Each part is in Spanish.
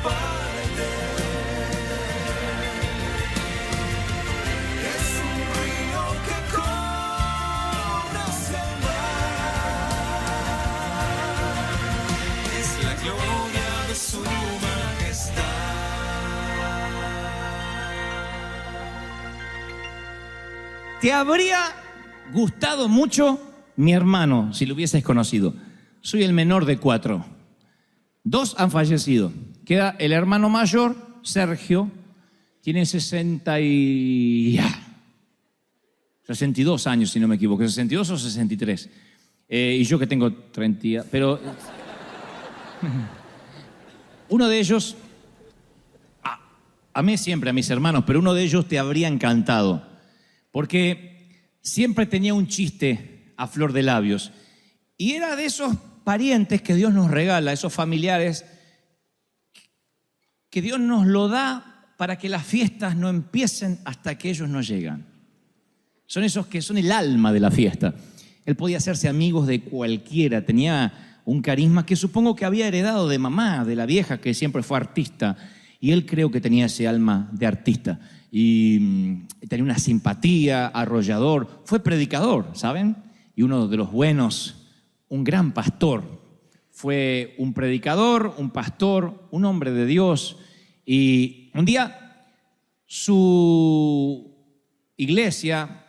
parte. Es un río que corre hacia el mar. Es la gloria de su majestad. Te habría gustado mucho mi hermano si lo hubieses conocido. Soy el menor de 4. 2 han fallecido. Queda el hermano mayor, Sergio, tiene 62 años, si no me equivoco. 62 o 63. Y yo que tengo 30. Pero uno de ellos, amé siempre a mis hermanos, pero uno de ellos te habría encantado. Porque siempre tenía un chiste a flor de labios. Y era de esos parientes que Dios nos regala, esos familiares que Dios nos lo da para que las fiestas no empiecen hasta que ellos no llegan. Son esos que son el alma de la fiesta. Él podía hacerse amigos de cualquiera, tenía un carisma que supongo que había heredado de mamá, de la vieja que siempre fue artista. Y él creo que tenía ese alma de artista. Y tenía una simpatía, arrollador. Fue predicador, ¿saben? Y uno de los buenos, un gran pastor. Fue un predicador, un pastor, un hombre de Dios. Y un día su iglesia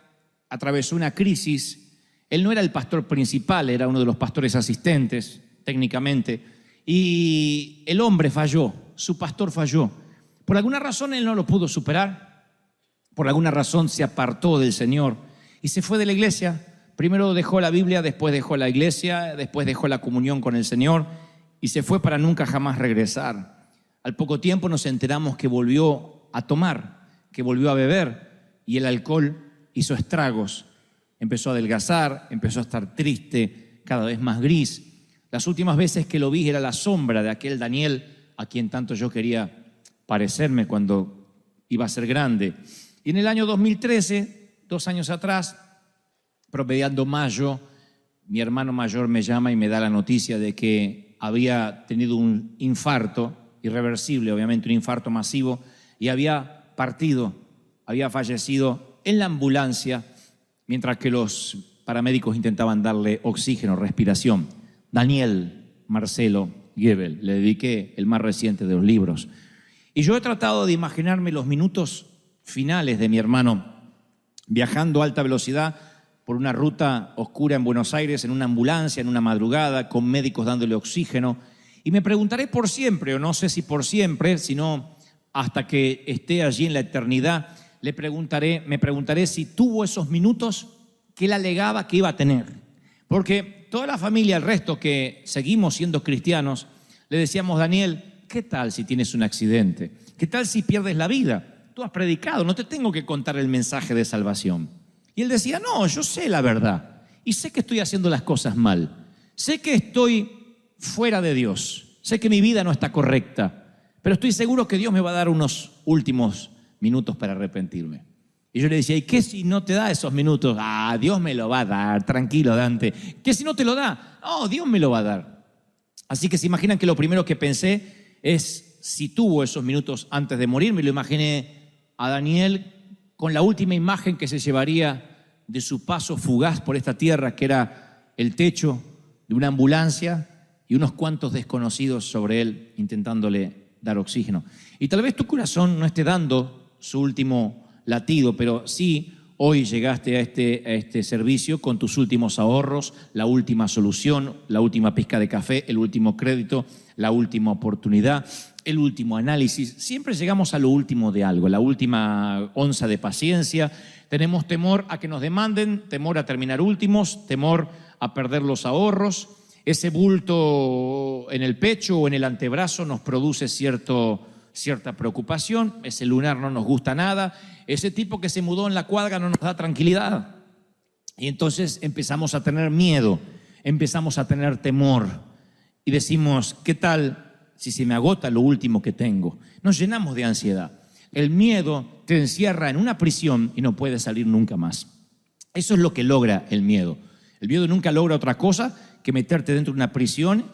atravesó una crisis. Él no era el pastor principal, era uno de los pastores asistentes, técnicamente. Y el hombre falló, su pastor falló. Por alguna razón él no lo pudo superar. Por alguna razón se apartó del Señor y se fue de la iglesia. Primero dejó la Biblia, después dejó la iglesia, después dejó la comunión con el Señor y se fue para nunca jamás regresar. Al poco tiempo nos enteramos que volvió a tomar, que volvió a beber y el alcohol hizo estragos. Empezó a adelgazar, empezó a estar triste, cada vez más gris. Las últimas veces que lo vi era la sombra de aquel Daniel a quien tanto yo quería parecerme cuando iba a ser grande. Y en el año 2013, 2 años atrás, promediando mayo, mi hermano mayor me llama y me da la noticia de que había tenido un infarto irreversible, obviamente un infarto masivo, y había partido, había fallecido en la ambulancia mientras que los paramédicos intentaban darle oxígeno, respiración. Daniel Marcelo Gebel, le dediqué el más reciente de los libros. Y yo he tratado de imaginarme los minutos finales de mi hermano viajando a alta velocidad por una ruta oscura en Buenos Aires, en una ambulancia, en una madrugada, con médicos dándole oxígeno. Y me preguntaré por siempre, o no sé si por siempre, sino hasta que esté allí en la eternidad, me preguntaré si tuvo esos minutos que él alegaba que iba a tener. Porque toda la familia, el resto que seguimos siendo cristianos, le decíamos: Daniel, ¿qué tal si tienes un accidente? ¿Qué tal si pierdes la vida? Tú has predicado, no te tengo que contar el mensaje de salvación. Y él decía: no, yo sé la verdad y sé que estoy haciendo las cosas mal. Sé que estoy fuera de Dios. Sé que mi vida no está correcta, pero estoy seguro que Dios me va a dar unos últimos minutos para arrepentirme. Y yo le decía: ¿y qué si no te da esos minutos? Dios me lo va a dar, tranquilo, Dante. ¿Qué si no te lo da? No, Dios me lo va a dar. Así que se imaginan que lo primero que pensé es si tuvo esos minutos antes de morir. Me lo imaginé a Daniel con la última imagen que se llevaría de su paso fugaz por esta tierra, que era el techo de una ambulancia y unos cuantos desconocidos sobre él intentándole dar oxígeno. Y tal vez tu corazón no esté dando su último latido, pero sí hoy llegaste a este servicio con tus últimos ahorros, la última solución, la última pizca de café, el último crédito, la última oportunidad, el último análisis. Siempre llegamos a lo último de algo, la última onza de paciencia. Tenemos temor a que nos demanden, temor a terminar últimos, temor a perder los ahorros. Ese bulto en el pecho o en el antebrazo nos produce cierta preocupación. Ese lunar no nos gusta nada. Ese tipo que se mudó en la cuadra no nos da tranquilidad. Y entonces empezamos a tener miedo, empezamos a tener temor. Y decimos: ¿qué tal si se me agota lo último que tengo? Nos llenamos de ansiedad. El miedo te encierra en una prisión y no puedes salir nunca más. Eso es lo que logra el miedo. El miedo nunca logra otra cosa que meterte dentro de una prisión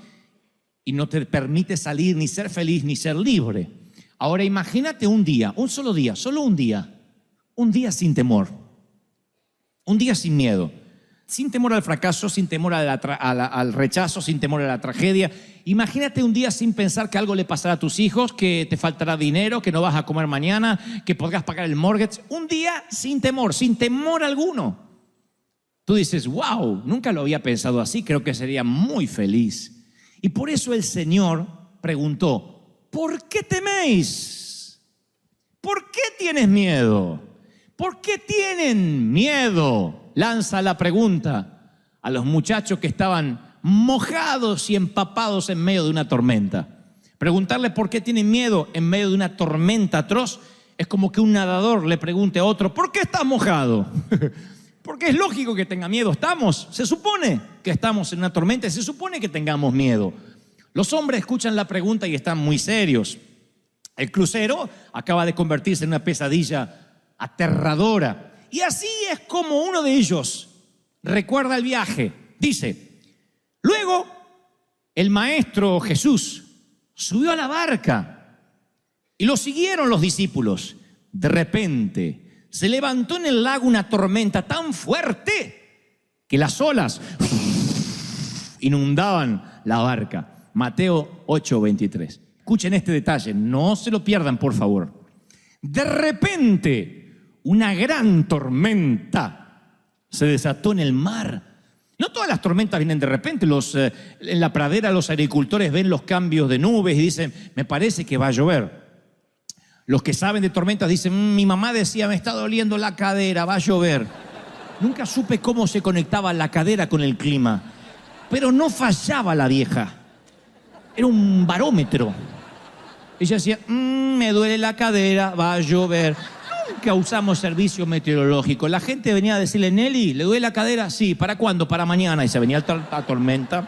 y no te permite salir, ni ser feliz, ni ser libre. Ahora imagínate un día, un solo día, solo un día sin temor, un día sin miedo, sin temor al fracaso, sin temor al rechazo, sin temor a la tragedia. Imagínate un día sin pensar que algo le pasará a tus hijos, que te faltará dinero, que no vas a comer mañana, que podrás pagar el mortgage. Un día sin temor alguno. Tú dices, wow, nunca lo había pensado así, creo que sería muy feliz. Y por eso el Señor preguntó, ¿por qué teméis? ¿Por qué tienes miedo? ¿Por qué tienen miedo? Lanza la pregunta a los muchachos que estaban mojados y empapados en medio de una tormenta. Preguntarle por qué tienen miedo en medio de una tormenta atroz es como que un nadador le pregunte a otro, ¿por qué estás mojado? Porque es lógico que tenga miedo. Se supone que estamos en una tormenta, se supone que tengamos miedo. Los hombres escuchan la pregunta y están muy serios. El crucero acaba de convertirse en una pesadilla aterradora. Y así es como uno de ellos recuerda el viaje. Dice, luego el maestro Jesús subió a la barca y lo siguieron los discípulos. De repente se levantó en el lago una tormenta tan fuerte que las olas inundaban la barca. Mateo 8:23. Escuchen este detalle, no se lo pierdan, por favor. De repente, una gran tormenta se desató en el mar. No todas las tormentas vienen de repente. En la pradera los agricultores ven los cambios de nubes y dicen, me parece que va a llover. Los que saben de tormentas dicen, mi mamá decía, me está doliendo la cadera, va a llover. Nunca supe cómo se conectaba la cadera con el clima, pero no fallaba la vieja. Era un barómetro. Ella decía, me duele la cadera, va a llover. Nunca usamos servicio meteorológico. La gente venía a decirle, Nelly, ¿le duele la cadera? Sí, ¿para cuándo? Para mañana. Y se venía la tormenta.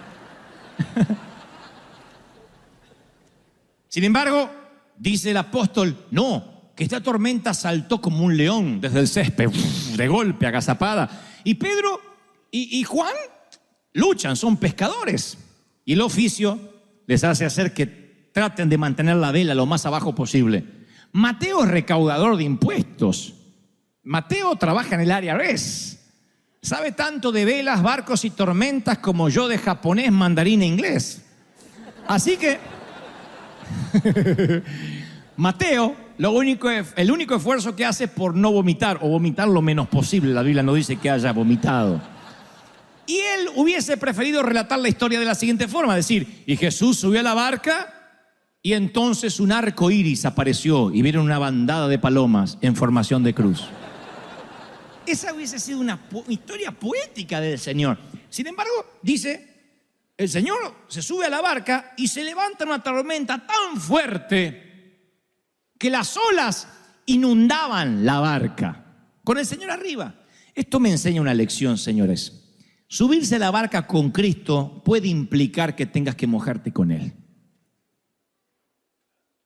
Sin embargo, dice el apóstol, no, que esta tormenta saltó como un león desde el césped, de golpe, agazapada. Y Pedro y Juan luchan, son pescadores. Y el oficio les hace hacer que traten de mantener la vela lo más abajo posible. Mateo es recaudador de impuestos. Mateo trabaja en el IRS. Sabe tanto de velas, barcos y tormentas como yo de japonés, mandarín e inglés. Así que Mateo, el único esfuerzo que hace es por no vomitar o vomitar lo menos posible. La Biblia no dice que haya vomitado. Y él hubiese preferido relatar la historia de la siguiente forma, decir, y Jesús subió a la barca y entonces un arco iris apareció y vieron una bandada de palomas en formación de cruz. Esa hubiese sido una historia poética del Señor. Sin embargo, dice, el Señor se sube a la barca y se levanta una tormenta tan fuerte que las olas inundaban la barca con el Señor arriba. Esto me enseña una lección, señores. Subirse a la barca con Cristo puede implicar que tengas que mojarte con Él.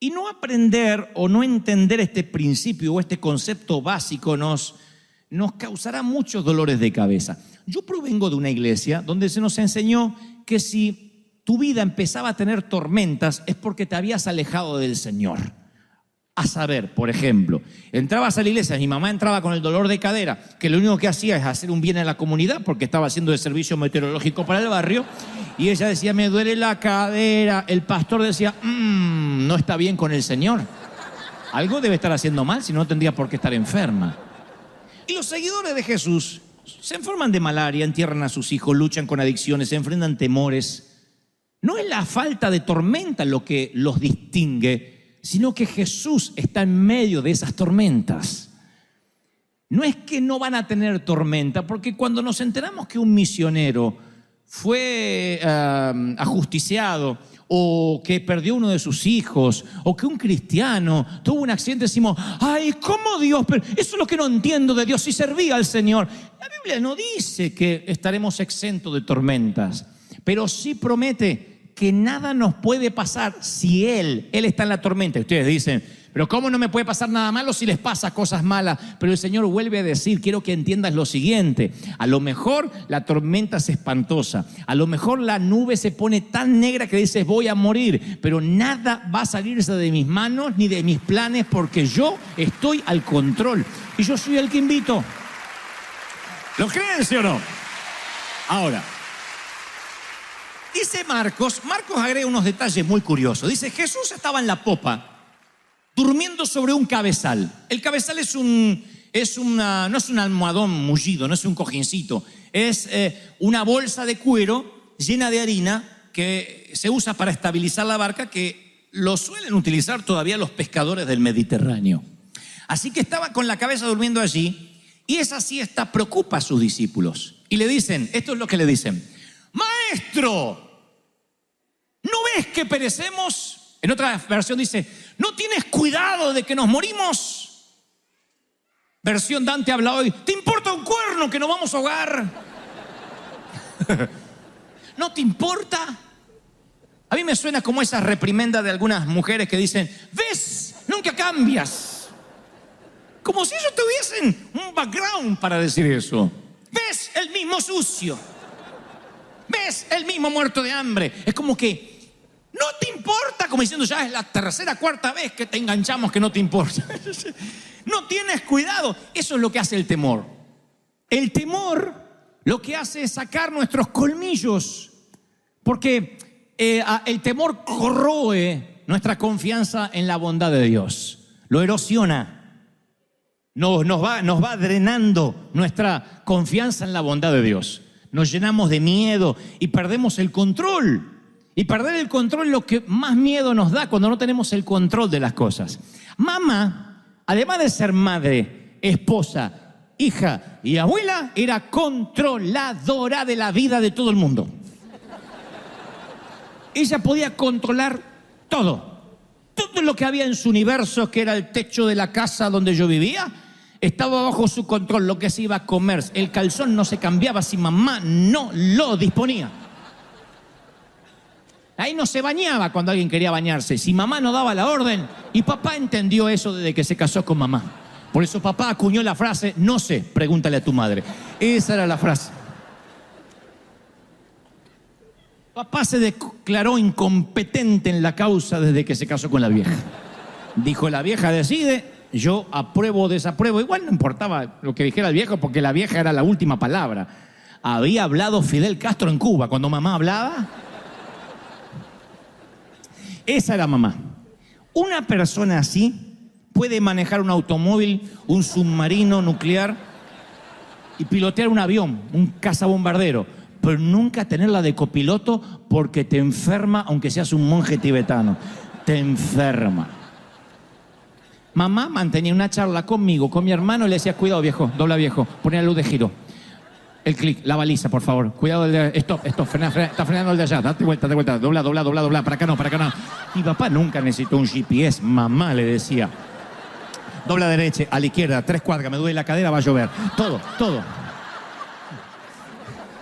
Y no aprender o no entender este principio o este concepto básico nos causará muchos dolores de cabeza. Yo provengo de una iglesia donde se nos enseñó que si tu vida empezaba a tener tormentas es porque te habías alejado del Señor. A saber, por ejemplo, entrabas a la iglesia, mi mamá entraba con el dolor de cadera, que lo único que hacía es hacer un bien en la comunidad porque estaba haciendo el servicio meteorológico para el barrio, y ella decía, me duele la cadera. El pastor decía, no está bien con el Señor. Algo debe estar haciendo mal, si no tendría por qué estar enferma. Y los seguidores de Jesús se enferman de malaria, entierran a sus hijos, luchan con adicciones, se enfrentan temores. No es la falta de tormenta lo que los distingue, sino que Jesús está en medio de esas tormentas. No es que no van a tener tormenta, porque cuando nos enteramos que un misionero fue ajusticiado, o que perdió uno de sus hijos, o que un cristiano tuvo un accidente, decimos, ay, ¿cómo Dios? Pero eso es lo que no entiendo de Dios, si servía al Señor. La Biblia no dice que estaremos exentos de tormentas, pero sí promete que nada nos puede pasar si Él está en la tormenta. Ustedes dicen, pero ¿cómo no me puede pasar nada malo si les pasa cosas malas? Pero el Señor vuelve a decir, quiero que entiendas lo siguiente. A lo mejor la tormenta es espantosa. A lo mejor la nube se pone tan negra que dices, voy a morir. Pero nada va a salirse de mis manos ni de mis planes porque yo estoy al control. Y yo soy el que invito. ¿Lo creen, sí o no? Ahora, dice Marcos agrega unos detalles muy curiosos. Dice, Jesús estaba en la popa, durmiendo sobre un cabezal. El cabezal no es un almohadón mullido, no es un cojincito. Es una bolsa de cuero llena de harina que se usa para estabilizar la barca, que lo suelen utilizar todavía los pescadores del Mediterráneo. Así que estaba con la cabeza durmiendo allí, y esa siesta preocupa a sus discípulos. Y le dicen, esto es lo que le dicen: Maestro, ¿no ves que perecemos? En otra versión dice, ¿no tienes cuidado de que nos morimos? Versión Dante habla hoy, ¿te importa un cuerno que nos vamos a ahogar? ¿No te importa? A mí me suena como esa reprimenda de algunas mujeres que dicen, ¿ves? Nunca cambias. Como si ellos tuviesen un background para decir eso. ¿Ves? El mismo sucio. ¿Ves? El mismo muerto de hambre. Es como que no te importa, como diciendo, ya es la tercera, cuarta vez que te enganchamos que no te importa. No tienes cuidado. Eso es lo que hace el temor. El temor lo que hace es sacar nuestros colmillos, porque el temor corroe nuestra confianza en la bondad de Dios. Lo erosiona. Nos va drenando nuestra confianza en la bondad de Dios. Nos llenamos de miedo y perdemos el control. Y perder el control es lo que más miedo nos da cuando no tenemos el control de las cosas. Mamá, además de ser madre, esposa, hija y abuela, era controladora de la vida de todo el mundo. Ella podía controlar todo. Todo lo que había en su universo, que era el techo de la casa donde yo vivía, estaba bajo su control. Lo que se iba a comer, el calzón no se cambiaba si mamá no lo disponía. Ahí no se bañaba cuando alguien quería bañarse, si mamá no daba la orden. Y papá entendió eso desde que se casó con mamá. Por eso papá acuñó la frase, no sé, pregúntale a tu madre. Esa era la frase. Papá se declaró incompetente en la causa desde que se casó con la vieja. Dijo, la vieja decide, yo apruebo o desapruebo. Igual no importaba lo que dijera el viejo, porque la vieja era la última palabra. Había hablado Fidel Castro en Cuba cuando mamá hablaba. Esa era mamá. Una persona así puede manejar un automóvil, un submarino nuclear y pilotear un avión, un cazabombardero, pero nunca tenerla de copiloto porque te enferma, aunque seas un monje tibetano. Te enferma. Mamá mantenía una charla conmigo, con mi hermano, y le decía, cuidado viejo, dobla viejo, poné la luz de giro. El clic, la baliza, por favor. Cuidado, stop, frena, está frenando el de allá. Date vuelta, dobla. Para acá no. Mi papá nunca necesitó un GPS. Mamá le decía, dobla derecha, a la izquierda, 3 cuadras, me duele la cadera, va a llover. Todo.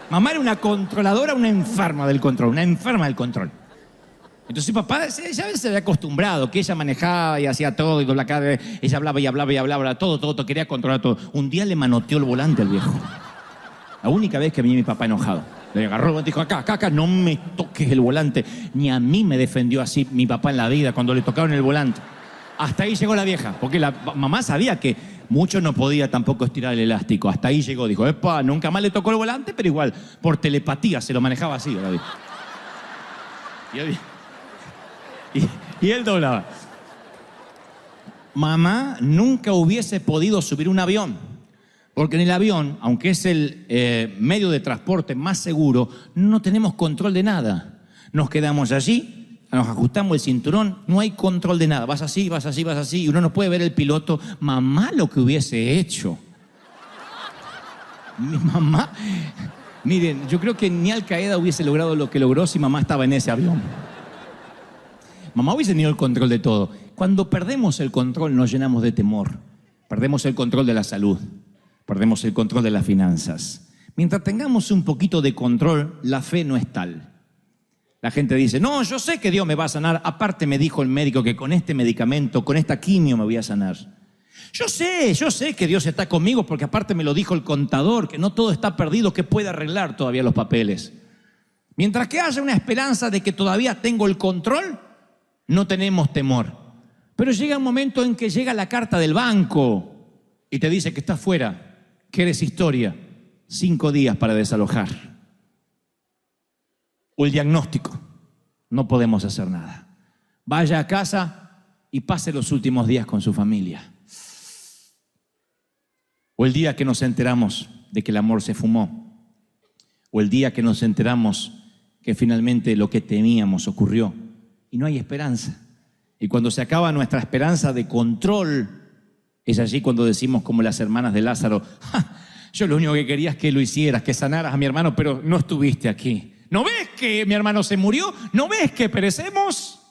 Mamá era una controladora, una enferma del control. Entonces papá ya se había acostumbrado, que ella manejaba y hacía todo, y doblaba cadera, ella hablaba, todo, quería controlar todo. Un día le manoteó el volante al viejo. La única vez que vi a mi papá enojado. Le agarró el volante y dijo, acá, no me toques el volante. Ni a mí me defendió así mi papá en la vida cuando le tocaron el volante. Hasta ahí llegó la vieja, porque la mamá sabía que mucho no podía tampoco estirar el elástico. Hasta ahí llegó, dijo, epa, nunca más le tocó el volante, pero igual, por telepatía se lo manejaba así. Y él doblaba. Mamá nunca hubiese podido subir un avión. Porque en el avión, aunque es el medio de transporte más seguro, no tenemos control de nada. Nos quedamos allí, nos ajustamos el cinturón, no hay control de nada. Vas así, y uno no puede ver el piloto. Mamá lo que hubiese hecho. Mi mamá, miren, yo creo que ni Al Qaeda hubiese logrado lo que logró si mamá estaba en ese avión. Mamá hubiese tenido el control de todo. Cuando perdemos el control nos llenamos de temor. Perdemos el control de la salud. Perdemos el control de las finanzas. Mientras tengamos un poquito de control, la fe no es tal. La gente dice, no, yo sé que Dios me va a sanar. Aparte me dijo el médico que con este medicamento, con esta quimio me voy a sanar. Yo sé que Dios está conmigo porque aparte me lo dijo el contador, que no todo está perdido, que puede arreglar todavía los papeles. Mientras que haya una esperanza de que todavía tengo el control, no tenemos temor. Pero llega un momento en que llega la carta del banco y te dice que estás fuera, que eres historia, 5 días para desalojar. O el diagnóstico, no podemos hacer nada. Vaya a casa y pase los últimos días con su familia. O el día que nos enteramos de que el amor se fumó. O el día que nos enteramos que finalmente lo que temíamos ocurrió y no hay esperanza. Y cuando se acaba nuestra esperanza de control, es allí cuando decimos como las hermanas de Lázaro, yo lo único que quería es que lo hicieras, que sanaras a mi hermano, pero no estuviste aquí. ¿No ves que mi hermano se murió? ¿No ves que perecemos?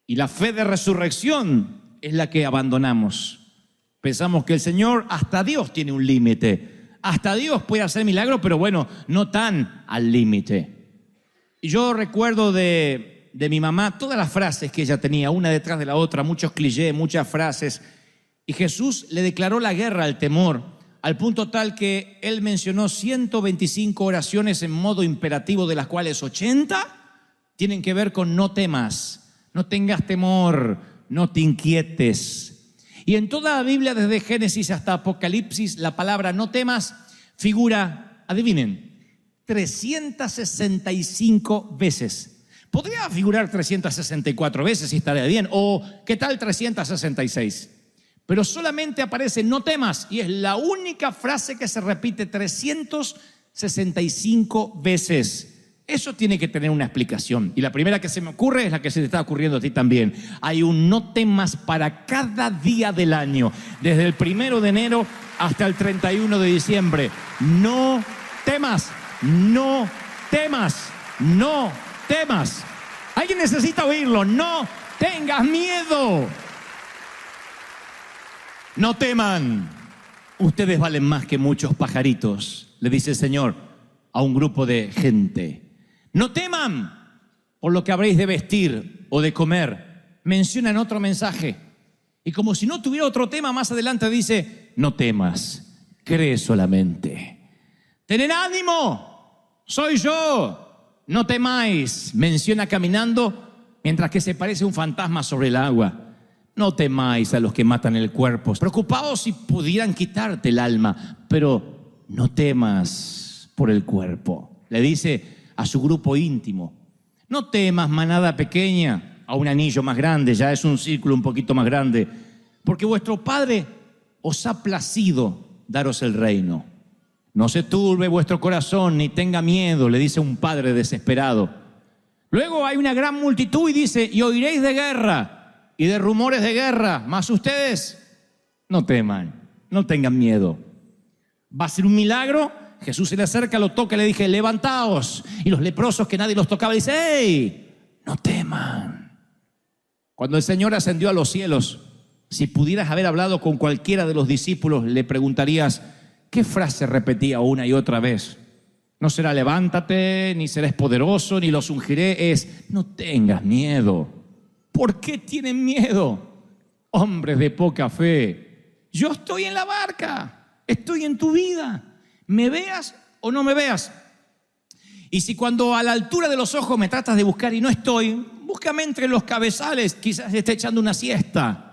Y la fe de resurrección es la que abandonamos. Pensamos que el Señor, hasta Dios tiene un límite. Hasta Dios puede hacer milagros, pero bueno, no tan al límite. Y yo recuerdo de mi mamá todas las frases que ella tenía, una detrás de la otra, muchos clichés, muchas frases. Y Jesús le declaró la guerra al temor, al punto tal que él mencionó 125 oraciones en modo imperativo, de las cuales 80 tienen que ver con no temas, no tengas temor, no te inquietes. Y en toda la Biblia, desde Génesis hasta Apocalipsis, la palabra no temas figura, adivinen, 365 veces. Podría figurar 364 veces si estaría bien, o ¿qué tal 366? Pero solamente aparece no temas y es la única frase que se repite 365 veces. Eso tiene que tener una explicación. Y la primera que se me ocurre es la que se te está ocurriendo a ti también. Hay un no temas para cada día del año, desde el 1 de enero hasta el 31 de diciembre. No temas, no temas, no temas. Alguien necesita oírlo. No tengas miedo. No teman, ustedes valen más que muchos pajaritos, le dice el Señor a un grupo de gente. No teman por lo que habréis de vestir o de comer. Menciona en otro mensaje. Y como si no tuviera otro tema, más adelante dice, no temas, cree solamente. Tened ánimo, soy yo, no temáis. Menciona caminando mientras que se parece un fantasma sobre el agua. No temáis a los que matan el cuerpo. Preocupaos si pudieran quitarte el alma, pero no temas por el cuerpo. Le dice a su grupo íntimo. No temas, manada pequeña, a un anillo más grande, ya es un círculo un poquito más grande, porque vuestro Padre os ha placido daros el reino. No se turbe vuestro corazón, ni tenga miedo, le dice un padre desesperado. Luego hay una gran multitud y dice, y oiréis de guerra y de rumores de guerra, mas ustedes no teman, no tengan miedo. Va a ser un milagro. Jesús se le acerca, lo toca y le dije, levantaos. Y los leprosos que nadie los tocaba, dice, ¡hey! No teman. Cuando el Señor ascendió a los cielos, si pudieras haber hablado con cualquiera de los discípulos, le preguntarías, ¿qué frase repetía una y otra vez? No será levántate, ni serás poderoso, ni los ungiré. Es, no tengas miedo. ¿Por qué tienen miedo? Hombres de poca fe. Yo estoy en la barca, estoy en tu vida. ¿Me veas o no me veas? Y si cuando a la altura de los ojos me tratas de buscar y no estoy, búscame entre los cabezales, quizás esté echando una siesta.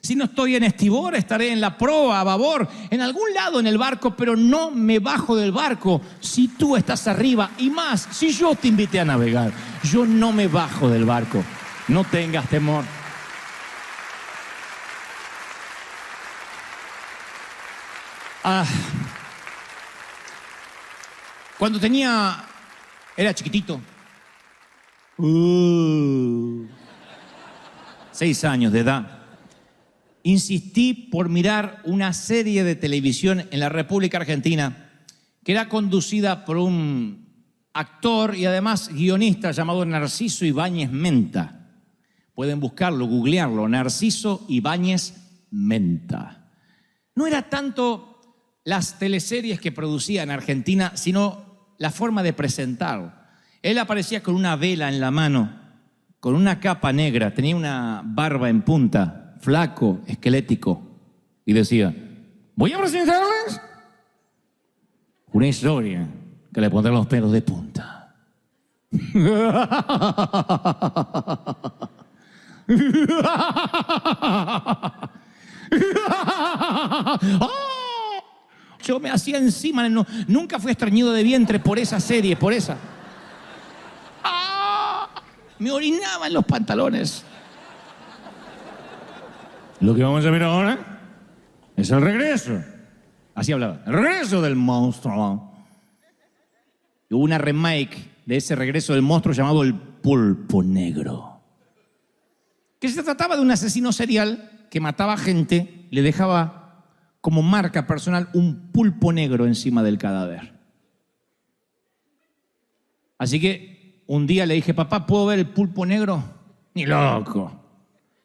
Si no estoy en estribor, estaré en la proa, a babor, en algún lado en el barco, pero no me bajo del barco si tú estás arriba. Y más, si yo te invité a navegar, yo no me bajo del barco. No tengas temor. Cuando era chiquitito, 6 años de edad, insistí por mirar una serie de televisión en la República Argentina que era conducida por un actor y además guionista llamado Narciso Ibáñez Menta. Pueden buscarlo, googlearlo, Narciso Ibáñez Menta. No era tanto las teleseries que producía en Argentina, sino la forma de presentar. Él aparecía con una vela en la mano, con una capa negra, tenía una barba en punta, flaco, esquelético, y decía: voy a presentarles una historia que le pondrá los pelos de punta. ¡Oh! Yo me hacía encima, nunca fui estreñido de vientre por esa serie, por esa. ¡Ah! Me orinaba en los pantalones. Lo que vamos a ver ahora es el regreso. Así hablaba, el regreso del monstruo. Hubo una remake de ese regreso del monstruo llamado El Pulpo Negro, que se trataba de un asesino serial que mataba gente, le dejaba como marca personal un pulpo negro encima del cadáver. Así que un día le dije: papá, ¿puedo ver el pulpo negro? Ni loco.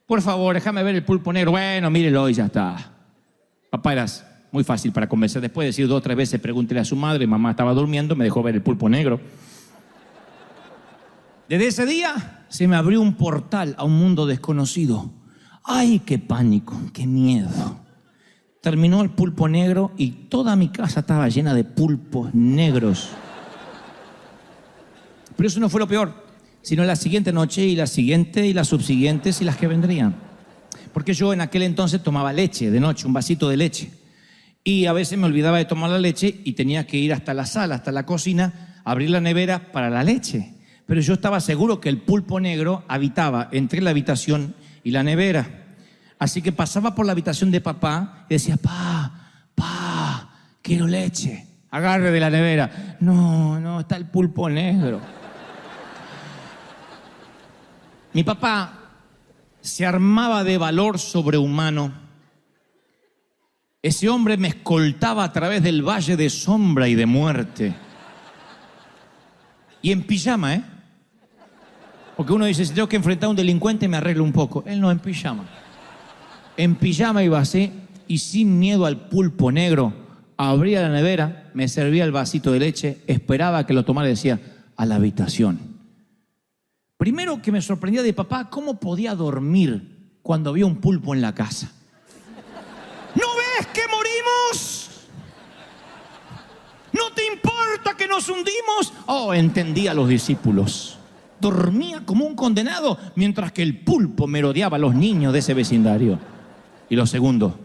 Por favor, déjame ver el pulpo negro. Bueno, mírelo y ya está. Papá, eras muy fácil para convencer. Después de decir 2 o 3 veces, pregúntele a su madre, mamá estaba durmiendo, me dejó ver el pulpo negro. Desde ese día se me abrió un portal a un mundo desconocido. ¡Ay, qué pánico, qué miedo! Terminó el pulpo negro y toda mi casa estaba llena de pulpos negros. Pero eso no fue lo peor, sino la siguiente noche y la siguiente y las subsiguientes y las que vendrían. Porque yo en aquel entonces tomaba leche de noche, un vasito de leche. Y a veces me olvidaba de tomar la leche y tenía que ir hasta la sala, hasta la cocina, abrir la nevera para la leche. Pero yo estaba seguro que el pulpo negro habitaba entre la habitación y la nevera. Así que pasaba por la habitación de papá y decía: pa, quiero leche. Agarre de la nevera. No, está el pulpo negro. Mi papá se armaba de valor sobrehumano. Ese hombre me escoltaba a través del valle de sombra y de muerte. Y en pijama, ¿eh? Porque uno dice: si tengo que enfrentar a un delincuente, me arreglo un poco. Él no, en pijama. En pijama iba así, y sin miedo al pulpo negro, abría la nevera, me servía el vasito de leche, esperaba que lo tomara y decía: a la habitación. Primero que me sorprendía de papá, ¿cómo podía dormir cuando había un pulpo en la casa? ¿No ves que morimos? ¿No te importa que nos hundimos? Oh, entendía a los discípulos. Dormía como un condenado mientras que el pulpo merodeaba a los niños de ese vecindario. Y lo segundo,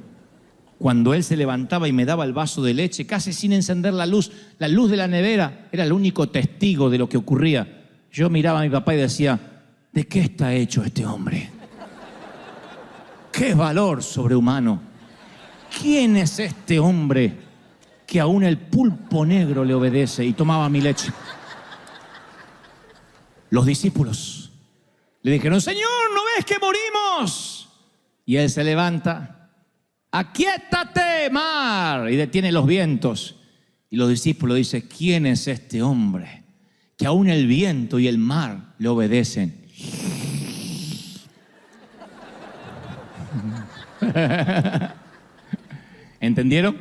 cuando él se levantaba y me daba el vaso de leche, casi sin encender la luz de la nevera era el único testigo de lo que ocurría. Yo miraba a mi papá y decía: ¿de qué está hecho este hombre? ¡Qué valor sobrehumano! ¿Quién es este hombre que aún el pulpo negro le obedece? Y tomaba mi leche. Los discípulos le dijeron: Señor, ¿no ves que morimos? Y él se levanta: aquíétate, mar, y detiene los vientos. Y los discípulos dicen: ¿quién es este hombre que aún el viento y el mar le obedecen? ¿Entendieron?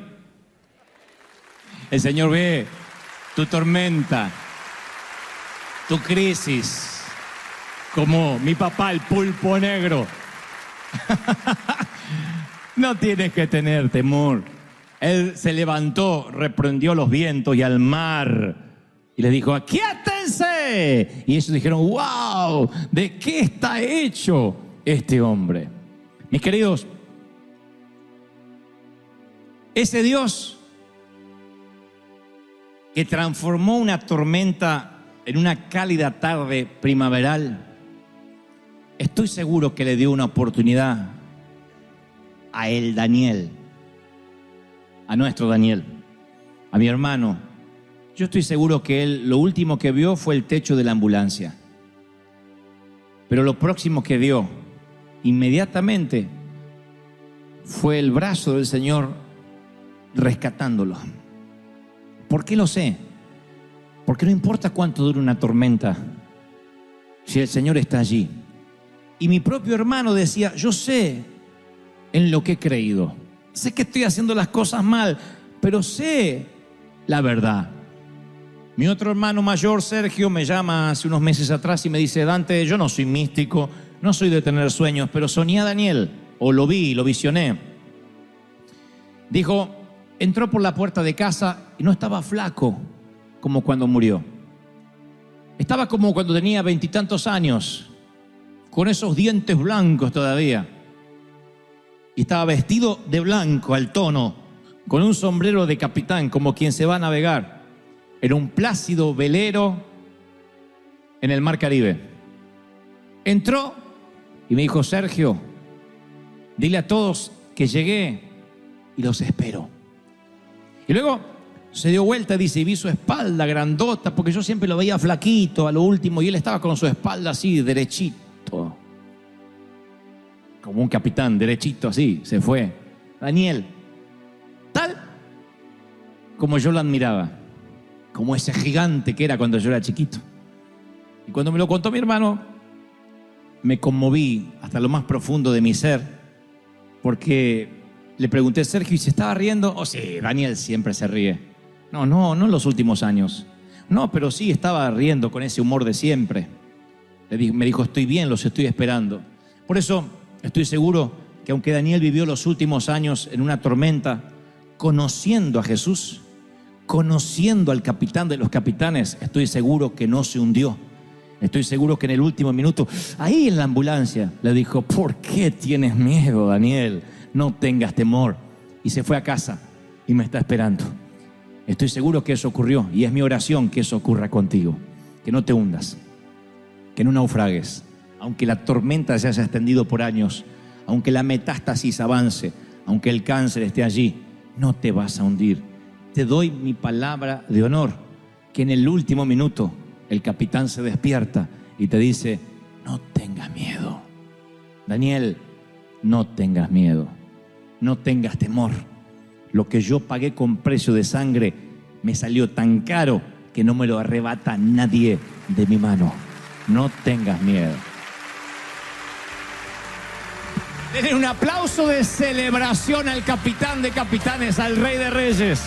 El Señor ve tu tormenta, tu crisis, como mi papá, el pulpo negro. No tienes que tener temor. Él se levantó, reprendió los vientos y al mar y les dijo: aquíétense. Y ellos dijeron: wow, ¿de qué está hecho este hombre? Mis queridos, ese Dios que transformó una tormenta en una cálida tarde primaveral, estoy seguro que le dio una oportunidad a el Daniel, a nuestro Daniel, a mi hermano. Yo estoy seguro que él lo último que vio fue el techo de la ambulancia. Pero lo próximo que vio inmediatamente fue el brazo del Señor rescatándolo. ¿Por qué lo sé? Porque no importa cuánto dure una tormenta, si el Señor está allí. Y mi propio hermano decía: yo sé en lo que he creído. Sé que estoy haciendo las cosas mal, pero sé la verdad. Mi otro hermano mayor, Sergio, me llama hace unos meses atrás y me dice: Dante, yo no soy místico, no soy de tener sueños, pero soñé a Daniel, o lo vi, lo visioné. Dijo, entró por la puerta de casa y no estaba flaco como cuando murió. Estaba como cuando tenía 20 y tantos años, con esos dientes blancos todavía. Y estaba vestido de blanco al tono, con un sombrero de capitán, como quien se va a navegar en un plácido velero en el mar Caribe. Entró y me dijo: Sergio, dile a todos que llegué y los espero. Y luego se dio vuelta, dice, y vi su espalda grandota, porque yo siempre lo veía flaquito a lo último, y él estaba con su espalda así, derechito, como un capitán, derechito así, se fue. Daniel, tal como yo lo admiraba, como ese gigante que era cuando yo era chiquito. Y cuando me lo contó mi hermano, me conmoví hasta lo más profundo de mi ser, porque le pregunté a Sergio, ¿y se estaba riendo? Oh, sí, Daniel siempre se ríe. No en los últimos años. No, pero sí estaba riendo con ese humor de siempre. Me dijo, estoy bien, los estoy esperando. Por eso estoy seguro que aunque Daniel vivió los últimos años en una tormenta, conociendo a Jesús, conociendo al capitán de los capitanes, estoy seguro que no se hundió. Estoy seguro que en el último minuto, ahí en la ambulancia, le dijo, ¿por qué tienes miedo, Daniel? No tengas temor. Y se fue a casa y me está esperando. Estoy seguro que eso ocurrió y es mi oración que eso ocurra contigo. Que no te hundas, que no naufragues, aunque la tormenta se haya extendido por años, aunque la metástasis avance, aunque el cáncer esté allí, no te vas a hundir. Te doy mi palabra de honor que en el último minuto el capitán se despierta y te dice, no tengas miedo. Daniel, no tengas miedo, no tengas temor. Lo que yo pagué con precio de sangre me salió tan caro que no me lo arrebata nadie de mi mano. No tengas miedo. Denle un aplauso de celebración al capitán de capitanes, al Rey de Reyes.